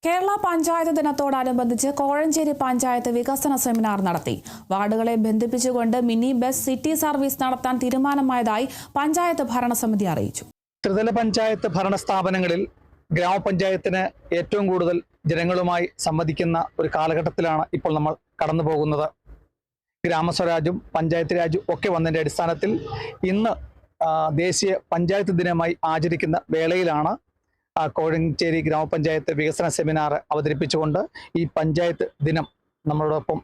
കേരള പഞ്ചായത്ത് ദിനത്തോടനുബന്ധിച്ച് കോഴഞ്ചേരി പഞ്ചായത്ത് വികസന സെമിനാർ നടത്തി. വാർഡുകളെ ബന്ധിപ്പിച്ചുകൊണ്ട് മിനി ബസ് സിറ്റി സർവീസ് നടത്താൻ തീരുമാനമായതായി പഞ്ചായത്ത് ഭരണസമിതി അറിയിച്ചു. ത്രിതല പഞ്ചായത്ത് ഭരണ സ്ഥാപനങ്ങളിൽ ഗ്രാമപഞ്ചായത്തിന് ഏറ്റവും കൂടുതൽ ജനങ്ങളുമായി സംവദിക്കുന്ന ഒരു കാലഘട്ടത്തിലാണ് ഇപ്പോൾ നമ്മൾ കടന്നു പോകുന്നത്. ഗ്രാമസ്വരാജും പഞ്ചായത്ത് രാജും ഒക്കെ വന്നതിൻ്റെ അടിസ്ഥാനത്തിൽ ഇന്ന് ദേശീയ പഞ്ചായത്ത് ദിനമായി ആചരിക്കുന്ന വേളയിലാണ് കോഴഞ്ചേരി ഗ്രാമപഞ്ചായത്ത് വികസന സെമിനാർ അവതരിപ്പിച്ചുകൊണ്ട് ഈ പഞ്ചായത്ത് ദിനം നമ്മളോടൊപ്പം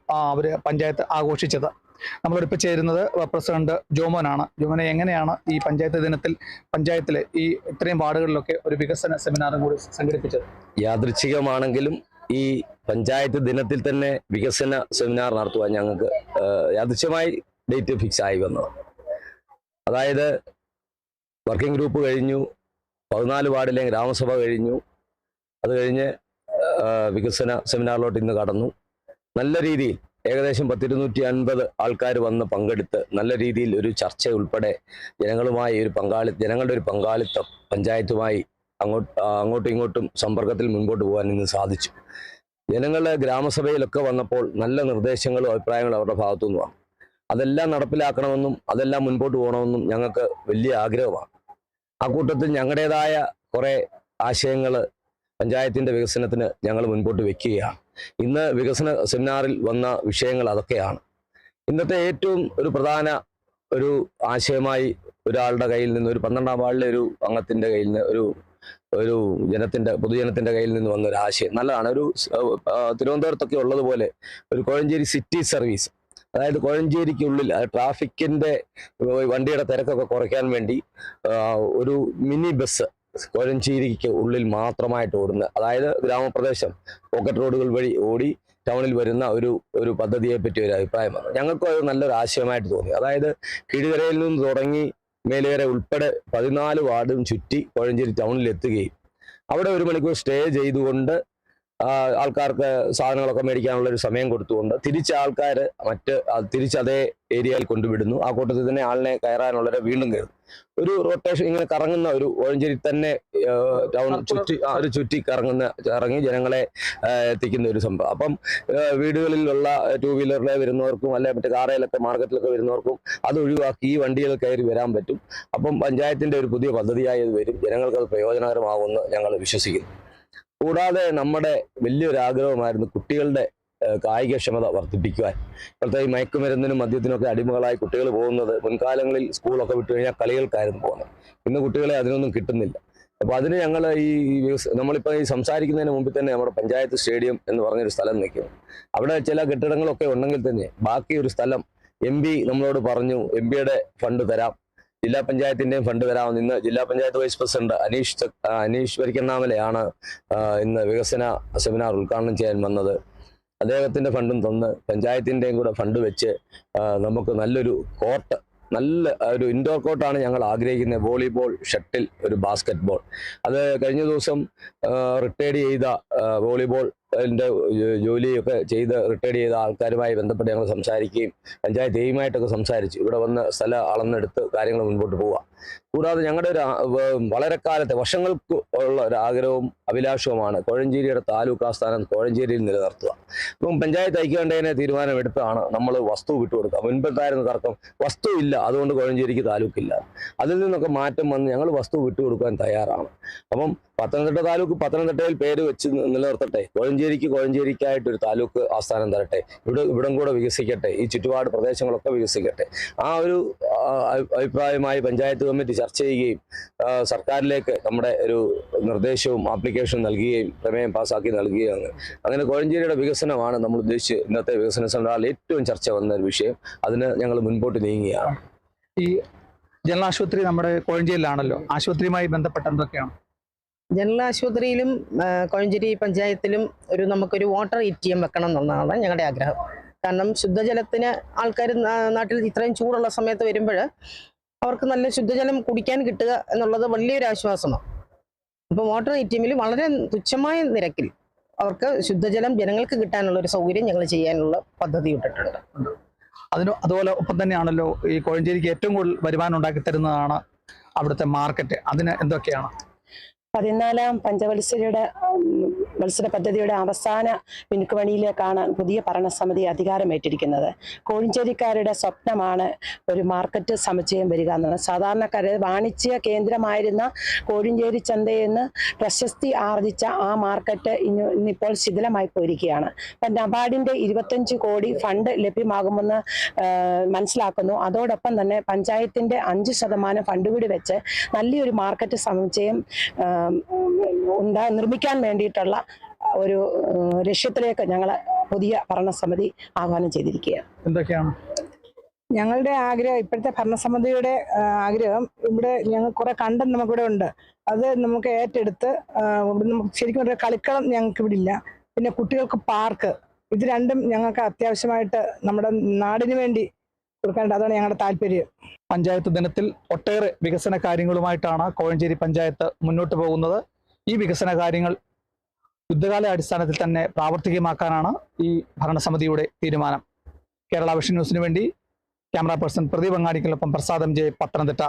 പഞ്ചായത്ത് ആഘോഷിച്ചത്. നമ്മളോടൊപ്പം ചേരുന്നത് പ്രസിഡന്റ് ജോമോനാണ്. ജോമോനെ, എങ്ങനെയാണ് ഈ പഞ്ചായത്ത് ദിനത്തിൽ പഞ്ചായത്തിലെ ഈ ഇത്രയും വാർഡുകളിലൊക്കെ ഒരു വികസന സെമിനാറും കൂടി സംഘടിപ്പിച്ചത്? യാദൃച്ഛികമാണെങ്കിലും ഈ പഞ്ചായത്ത് ദിനത്തിൽ തന്നെ വികസന സെമിനാർ നടത്തുവാൻ ഞങ്ങൾക്ക് യാദൃച്ഛികമായി ഡേറ്റ് ഫിക്സ് ആയി വന്നത്. അതായത് വർക്കിംഗ് ഗ്രൂപ്പ് കഴിഞ്ഞു, 14 വാർഡിലെ ഗ്രാമസഭ കഴിഞ്ഞു, അത് കഴിഞ്ഞ് വികസന സെമിനാറിലോട്ട് ഇന്ന് കടന്നു. നല്ല രീതിയിൽ ഏകദേശം 250 ആൾക്കാർ വന്ന് പങ്കെടുത്ത് നല്ല രീതിയിൽ ഒരു ചർച്ച ഉൾപ്പെടെ ജനങ്ങളുമായി ജനങ്ങളുടെ ഒരു പങ്കാളിത്തം പഞ്ചായത്തുമായി അങ്ങോട്ടും ഇങ്ങോട്ടും സമ്പർക്കത്തിൽ മുൻപോട്ട് പോകാൻ ഇന്ന് സാധിച്ചു. ജനങ്ങളുടെ ഗ്രാമസഭയിലൊക്കെ വന്നപ്പോൾ നല്ല നിർദ്ദേശങ്ങളും അഭിപ്രായങ്ങളും അവരുടെ ഭാഗത്തു നിന്നുമാണ്. അതെല്ലാം നടപ്പിലാക്കണമെന്നും അതെല്ലാം മുൻപോട്ട് പോകണമെന്നും ഞങ്ങൾക്ക് വലിയ ആഗ്രഹമാണ്. ആ കൂട്ടത്തിൽ ഞങ്ങളുടേതായ കുറേ ആശയങ്ങൾ പഞ്ചായത്തിൻ്റെ വികസനത്തിന് ഞങ്ങൾ മുൻപോട്ട് വെക്കുകയാണ്. ഇന്ന് വികസന സെമിനാറിൽ വന്ന വിഷയങ്ങൾ അതൊക്കെയാണ്. ഇന്നത്തെ ഏറ്റവും ഒരു പ്രധാന ഒരു ആശയമായി ഒരാളുടെ കയ്യിൽ നിന്ന്, ഒരു 12ാം വാർഡിലെ ഒരു അംഗത്തിൻ്റെ കയ്യിൽ നിന്ന്, ഒരു പൊതുജനത്തിൻ്റെ കയ്യിൽ നിന്ന് വന്ന ഒരു ആശയം നല്ലതാണ്. ഒരു തിരുവനന്തപുരത്തൊക്കെ ഉള്ളതുപോലെ ഒരു കോഴഞ്ചേരി സിറ്റി സർവീസ്, അതായത് കോഴഞ്ചേരിക്കുള്ളിൽ ട്രാഫിക്കിൻ്റെ വണ്ടിയുടെ തിരക്കൊക്കെ കുറയ്ക്കാൻ വേണ്ടി ഒരു മിനി ബസ് കോഴഞ്ചേരിക്ക് ഉള്ളിൽ മാത്രമായിട്ട് ഓടുന്ന, അതായത് ഗ്രാമപ്രദേശം പോക്കറ്റ് റോഡുകൾ വഴി ഓടി ടൗണിൽ വരുന്ന ഒരു പദ്ധതിയെ പറ്റി ഒരു അഭിപ്രായമാണ്. ഞങ്ങൾക്ക് അത് നല്ലൊരു ആശയമായിട്ട് തോന്നി. അതായത് കീഴുകരയിൽ നിന്ന് തുടങ്ങി മേലുകര ഉൾപ്പെടെ 14 വാർഡും ചുറ്റി കോഴഞ്ചേരി ടൗണിൽ എത്തുകയും അവിടെ 1 മണിക്കൂർ സ്റ്റേ ചെയ്തുകൊണ്ട് ആൾക്കാർക്ക് സാധനങ്ങളൊക്കെ മേടിക്കാനുള്ള ഒരു സമയം കൊടുത്തുകൊണ്ട് തിരിച്ച് അതേ ഏരിയയിൽ കൊണ്ടുവിടുന്നു. ആ കൂട്ടത്തിൽ തന്നെ ആളിനെ കയറാനുള്ളവരെ വീണ്ടും കയറും. ഒരു റൊട്ടേഷൻ ഇങ്ങനെ കറങ്ങുന്ന ഒരു കോഴഞ്ചേരി തന്നെ ടൗൺ ചുറ്റി ഇറങ്ങി ജനങ്ങളെ എത്തിക്കുന്ന ഒരു സംഭവം. അപ്പം വീടുകളിലുള്ള 2 വീലറിലെ വരുന്നവർക്കും അല്ലെ മറ്റേ കാറയിലൊക്കെ മാർക്കറ്റിലൊക്കെ വരുന്നവർക്കും അത് ഒഴിവാക്കി ഈ വണ്ടികൾ കയറി വരാൻ പറ്റും. അപ്പം പഞ്ചായത്തിൻ്റെ ഒരു പുതിയ പദ്ധതിയായി അത് വരും. ജനങ്ങൾക്ക് അത് പ്രയോജനകരമാകുമെന്ന് ഞങ്ങൾ വിശ്വസിക്കുന്നു. കൂടാതെ നമ്മുടെ വലിയൊരു ആഗ്രഹമായിരുന്നു കുട്ടികളുടെ കായികക്ഷമത വർദ്ധിപ്പിക്കുവാൻ. ഇപ്പോഴത്തെ ഈ മയക്കുമരുന്നിനും മദ്യത്തിനൊക്കെ അടിമകളായി കുട്ടികൾ പോകുന്നത് മുൻകാലങ്ങളിൽ സ്കൂളൊക്കെ വിട്ടു കഴിഞ്ഞാൽ കളികൾക്കായിരുന്നു പോകുന്നത്. ഇന്ന് കുട്ടികളെ അതിനൊന്നും കിട്ടുന്നില്ല. അപ്പോൾ അതിന് ഞങ്ങൾ നമ്മളിപ്പോൾ ഈ സംസാരിക്കുന്നതിന് മുമ്പിൽ തന്നെ നമ്മുടെ പഞ്ചായത്ത് സ്റ്റേഡിയം എന്ന് പറഞ്ഞൊരു സ്ഥലം നിൽക്കുന്നു. അവിടെ ചില കെട്ടിടങ്ങളൊക്കെ ഉണ്ടെങ്കിൽ തന്നെ ബാക്കി ഒരു സ്ഥലം MP നമ്മളോട് പറഞ്ഞു, MP-യുടെ ഫണ്ട് തരാം, ജില്ലാ പഞ്ചായത്തിൻ്റെയും ഫണ്ട് തരാമെന്ന്. ഇന്ന് ജില്ലാ പഞ്ചായത്ത് വൈസ് പ്രസിഡന്റ് അനീഷ് വരിക്കണ്ണാമലയാണ് ഇന്ന് വികസന സെമിനാർ ഉദ്ഘാടനം ചെയ്യാൻ വന്നത്. അദ്ദേഹത്തിൻ്റെ ഫണ്ടും തന്ന് പഞ്ചായത്തിൻ്റെയും കൂടെ ഫണ്ട് വെച്ച് നമുക്ക് നല്ലൊരു കോർട്ട്, നല്ല ഒരു ഇൻഡോർ കോർട്ടാണ് ഞങ്ങൾ ആഗ്രഹിക്കുന്നത്. വോളിബോൾ, ഷട്ടിൽ, ഒരു ബാസ്കറ്റ് ബോൾ. അത് കഴിഞ്ഞ ദിവസം റിട്ടയർഡ് ചെയ്ത വോളിബോളിൻ്റെ ജോലിയൊക്കെ ചെയ്ത് റിട്ടയർഡ് ചെയ്ത ആൾക്കാരുമായി ബന്ധപ്പെട്ട് ഞങ്ങൾ സംസാരിക്കുകയും പഞ്ചായത്ത് എയുമായിട്ടൊക്കെ സംസാരിച്ചു ഇവിടെ വന്ന് സ്ഥലം അളന്നെടുത്ത് കാര്യങ്ങൾ മുൻപോട്ട് പോവുക. കൂടാതെ ഞങ്ങളുടെ വളരെ കാലത്തെ വർഷങ്ങൾക്ക് ഉള്ള ഒരു ആഗ്രഹവും അഭിലാഷവുമാണ് കോഴഞ്ചേരിയുടെ താലൂക്ക് ആസ്ഥാനം കോഴഞ്ചേരിയിൽ നിലനിർത്തുക. ഇപ്പം പഞ്ചായത്ത് ഐക്യകണ്ഠേന തീരുമാനമെടുത്താണ് നമ്മൾ വസ്തു വിട്ടുകൊടുക്കുക. മുൻപത്തായിരുന്ന തർക്കം വസ്തു ഇല്ല, അതുകൊണ്ട് കോഴഞ്ചേരിക്ക് താലൂക്കില്ല. അതിൽ നിന്നൊക്കെ മാറ്റം വന്ന് ഞങ്ങൾ വസ്തു വിട്ടുകൊടുക്കാൻ തയ്യാറാണ്. അപ്പം പത്തനംതിട്ട താലൂക്ക് പത്തനംതിട്ടയിൽ പേര് വെച്ച് നിലനിർത്തട്ടെ, കോഴഞ്ചേരിക്കായിട്ടൊരു താലൂക്ക് ആസ്ഥാനം തരട്ടെ, ഇവിടം കൂടെ വികസിക്കട്ടെ, ഈ ചുറ്റുപാട് പ്രദേശങ്ങളൊക്കെ വികസിക്കട്ടെ. ആ ഒരു അഭിപ്രായമായി പഞ്ചായത്ത് കമ്മിറ്റി ചർച്ച ചെയ്യുകയും സർക്കാരിലേക്ക് നമ്മുടെ ഒരു നിർദ്ദേശവും ആപ്ലിക്കേഷനും നൽകുകയും പ്രമേയം പാസ്സാക്കി നൽകുകയാണ്. അങ്ങനെ കോഴഞ്ചേരിയുടെ വികസനമാണ് നമ്മൾ ഉദ്ദേശിച്ച് ഇന്നത്തെ വികസന സെമിനാറിൽ ഏറ്റവും ചർച്ച വന്ന ഒരു വിഷയം. അതിന് ഞങ്ങൾ മുൻപോട്ട് നീങ്ങുകയാണ്. ഈ ജനറൽ ആശുപത്രി നമ്മുടെ കോഴഞ്ചേരിയിലാണല്ലോ, ആശുപത്രിയുമായി ബന്ധപ്പെട്ട എന്തൊക്കെയാണ്? ജനറൽ ആശുപത്രിയിലും കോഴഞ്ചേരി പഞ്ചായത്തിലും നമുക്കൊരു വാട്ടർ ATM വെക്കണം എന്നുള്ളതാണ് ഞങ്ങളുടെ ആഗ്രഹം. കാരണം ശുദ്ധജലത്തിന് ആൾക്കാർ നാട്ടിൽ ഇത്രയും ചൂടുള്ള സമയത്ത് വരുമ്പോൾ അവർക്ക് നല്ല ശുദ്ധജലം കുടിക്കാൻ കിട്ടുക എന്നുള്ളത് വലിയൊരു ആശ്വാസമാണ്. അപ്പോൾ വാട്ടർ ATM വളരെ തുച്ഛമായ നിരക്കിൽ അവർക്ക് ശുദ്ധജലം ജനങ്ങൾക്ക് കിട്ടാനുള്ള ഒരു സൗകര്യം ഞങ്ങൾ ചെയ്യാനുള്ള പദ്ധതി ഇട്ടിട്ടുണ്ട്. അതുപോലെ ഒപ്പം തന്നെയാണല്ലോ ഈ കോഴഞ്ചേരിക്ക് ഏറ്റവും കൂടുതൽ വരുമാനം ഉണ്ടാക്കി തരുന്നതാണ് അവിടുത്തെ മാർക്കറ്റ്. അതിന് എന്തൊക്കെയാണ്? 14ാം പഞ്ചവത്സര പദ്ധതിയുടെ അവസാന മിനുക്കുപണിയിലേക്കാണ് പുതിയ ഭരണസമിതി അധികാരമേറ്റിരിക്കുന്നത്. കോഴഞ്ചേരിക്കാരുടെ സ്വപ്നമാണ് ഒരു മാർക്കറ്റ് സമുച്ചയം വരിക എന്നുള്ളത്. സാധാരണക്കാരുടെ വാണിജ്യ കേന്ദ്രമായിരുന്ന കോഴഞ്ചേരി ചന്തയിൽ നിന്ന് പ്രശസ്തി ആർജിച്ച ആ മാർക്കറ്റ് ഇന്നിപ്പോൾ ശിഥിലമായി പോയിരിക്കുകയാണ്. അപ്പം നബാർഡിന്റെ 25 കോടി ഫണ്ട് ലഭ്യമാകുമെന്ന് മനസ്സിലാക്കുന്നു. അതോടൊപ്പം തന്നെ പഞ്ചായത്തിന്റെ 5% ഫണ്ട് കൂടി വെച്ച് നല്ലൊരു മാർക്കറ്റ് സമുച്ചയം നിർമ്മിക്കാൻ വേണ്ടിയിട്ടുള്ള ഒരു ലക്ഷ്യത്തിലേക്ക് ഞങ്ങൾ പുതിയ ഭരണസമിതി ആഹ്വാനം ചെയ്തിരിക്കുകയാണ്. എന്തൊക്കെയാണ് ഞങ്ങളുടെ ആഗ്രഹം? ഇപ്പോഴത്തെ ഭരണസമിതിയുടെ ആഗ്രഹം, ഇവിടെ ഞങ്ങൾ കുറെ കണ്ടം നമുക്കിവിടെ ഉണ്ട്, അത് നമുക്ക് ഏറ്റെടുത്ത് നമുക്ക് ശരിക്കും ഒരു കളിക്കളം ഞങ്ങൾക്ക് ഇവിടെ ഇല്ല, പിന്നെ കുട്ടികൾക്ക് പാർക്ക്, ഇത് രണ്ടും ഞങ്ങൾക്ക് അത്യാവശ്യമായിട്ട് നമ്മുടെ നാടിന് വേണ്ടി കൊടുക്കേണ്ടത്. അതാണ് ഞങ്ങളുടെ താല്പര്യം. പഞ്ചായത്ത് ദിനത്തിൽ ഒട്ടേറെ വികസന കാര്യങ്ങളുമായിട്ടാണ് കോഴഞ്ചേരി പഞ്ചായത്ത് മുന്നോട്ട് പോകുന്നത്. ഈ വികസന കാര്യങ്ങൾ യുദ്ധകാല അടിസ്ഥാനത്തിൽ തന്നെ പ്രാവർത്തികമാക്കാനാണ് ഈ ഭരണസമിതിയുടെ തീരുമാനം. കേരള വിഷൻ ന്യൂസിനു വേണ്ടി ക്യാമറ പേഴ്സൺ പ്രദീപ് അങ്ങാടിക്കൊപ്പം പ്രസാദം ജെ, പത്തനംതിട്ട.